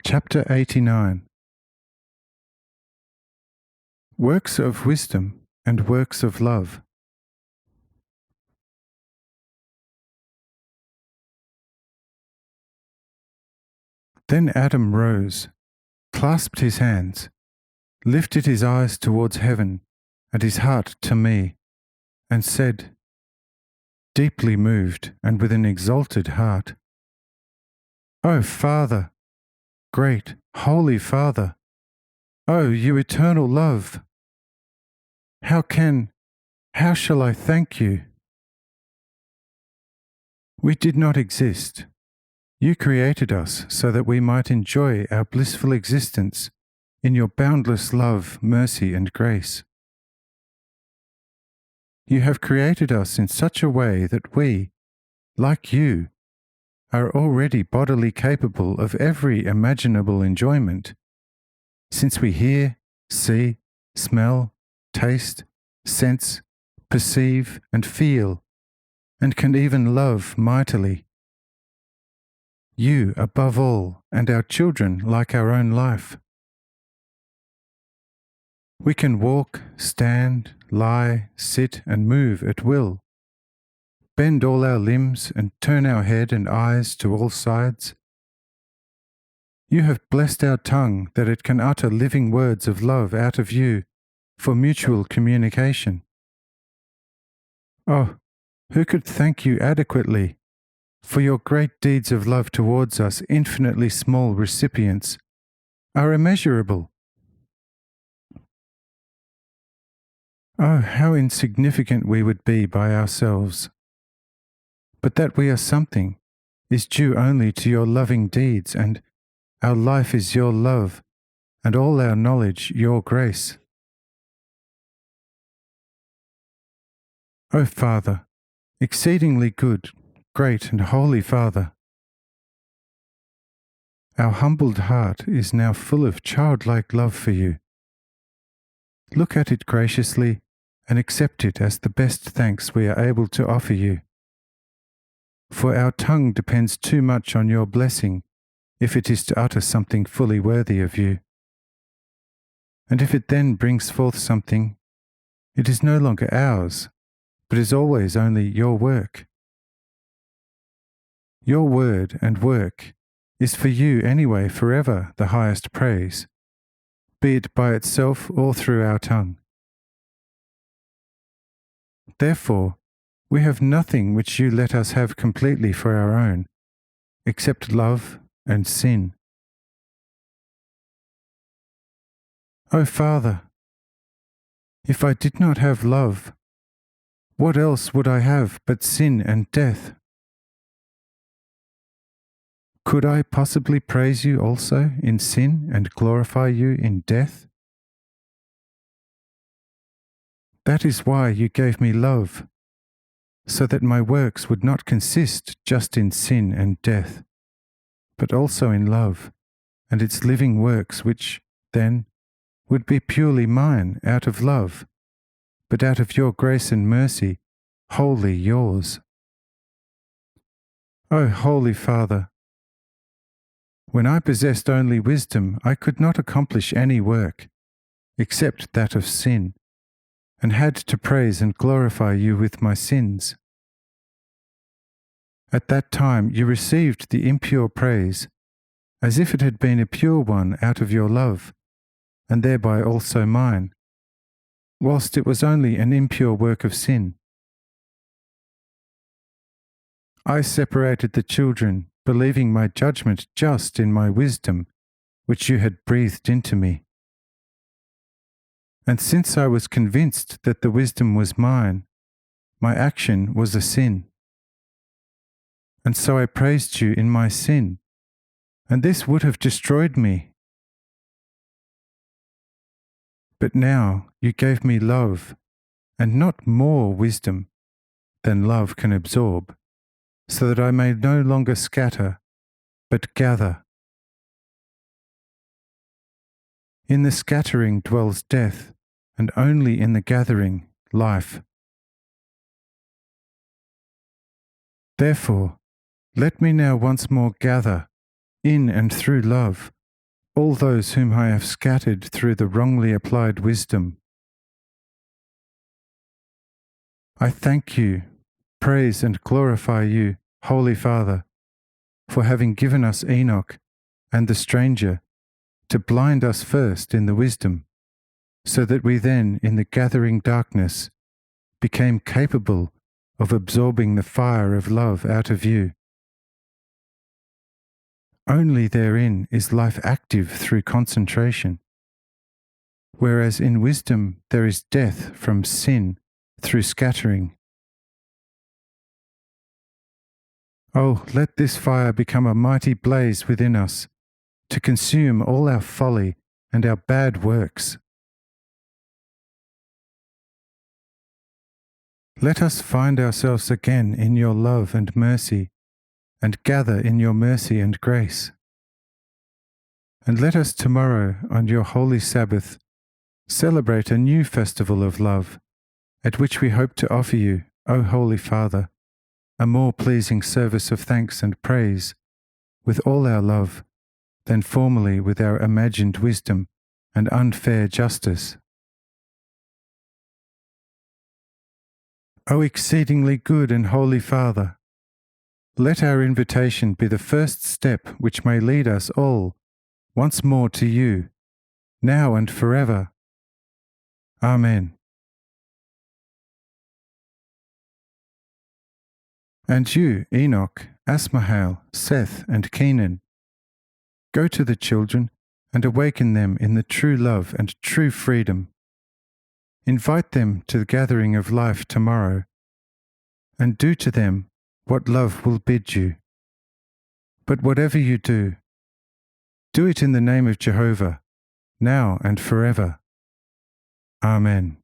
Chapter 89. Works of Wisdom and Works of Love. Then Adam rose, clasped his hands, lifted his eyes towards heaven and his heart to me, and said, deeply moved and with an exalted heart, O Father, great, holy Father, O you eternal love, how shall I thank you? We did not exist. You created us so that we might enjoy our blissful existence in your boundless love, mercy, and grace. You have created us in such a way that we, like you, are already bodily capable of every imaginable enjoyment, since we hear, see, smell, taste, sense, perceive, and feel, and can even love mightily. You above all, and our children like our own life. We can walk, stand, lie, sit, and move at will, bend all our limbs and turn our head and eyes to all sides. You have blessed our tongue that it can utter living words of love out of you for mutual communication. Oh, who could thank you adequately for your great deeds of love towards us infinitely small recipients are immeasurable. Oh, how insignificant we would be by ourselves. But that we are something is due only to your loving deeds, and our life is your love, and all our knowledge your grace. O Father, exceedingly good, great and holy Father, our humbled heart is now full of childlike love for you. Look at it graciously and accept it as the best thanks we are able to offer you. For our tongue depends too much on your blessing if it is to utter something fully worthy of you. And if it then brings forth something, it is no longer ours, but is always only your work. Your word and work is for you anyway forever the highest praise, be it by itself or through our tongue. Therefore, we have nothing which you let us have completely for our own, except love and sin. O Father, if I did not have love, what else would I have but sin and death? Could I possibly praise you also in sin and glorify you in death? That is why you gave me love, so that my works would not consist just in sin and death, but also in love and its living works which, then, would be purely mine out of love, but out of your grace and mercy, wholly yours. O Holy Father, when I possessed only wisdom, I could not accomplish any work, except that of sin, and had to praise and glorify you with my sins. At that time you received the impure praise, as if it had been a pure one out of your love, and thereby also mine, whilst it was only an impure work of sin. I separated the children, believing my judgment just in my wisdom, which you had breathed into me. And since I was convinced that the wisdom was mine, my action was a sin. And so I praised you in my sin, and this would have destroyed me. But now you gave me love, and not more wisdom than love can absorb, so that I may no longer scatter, but gather. In the scattering dwells death, and only in the gathering life. Therefore, let me now once more gather, in and through love, all those whom I have scattered through the wrongly applied wisdom. I thank you, praise and glorify you, Holy Father, for having given us Enoch and the stranger to blind us first in the wisdom, so that we then, in the gathering darkness, became capable of absorbing the fire of love out of you. Only therein is life active through concentration, whereas in wisdom there is death from sin through scattering. Oh, let this fire become a mighty blaze within us, to consume all our folly and our bad works. Let us find ourselves again in your love and mercy, and gather in your mercy and grace. And let us tomorrow, on your holy Sabbath, celebrate a new festival of love, at which we hope to offer you, O Holy Father, a more pleasing service of thanks and praise, with all our love, than formerly with our imagined wisdom and unfair justice. O exceedingly good and holy Father, let our invitation be the first step which may lead us all once more to you, now and forever. Amen. And you, Enoch, Asmahel, Seth, and Kenan, go to the children and awaken them in the true love and true freedom. Invite them to the gathering of life tomorrow, and do to them what love will bid you. But whatever you do it in the name of Jehovah, now and forever. Amen.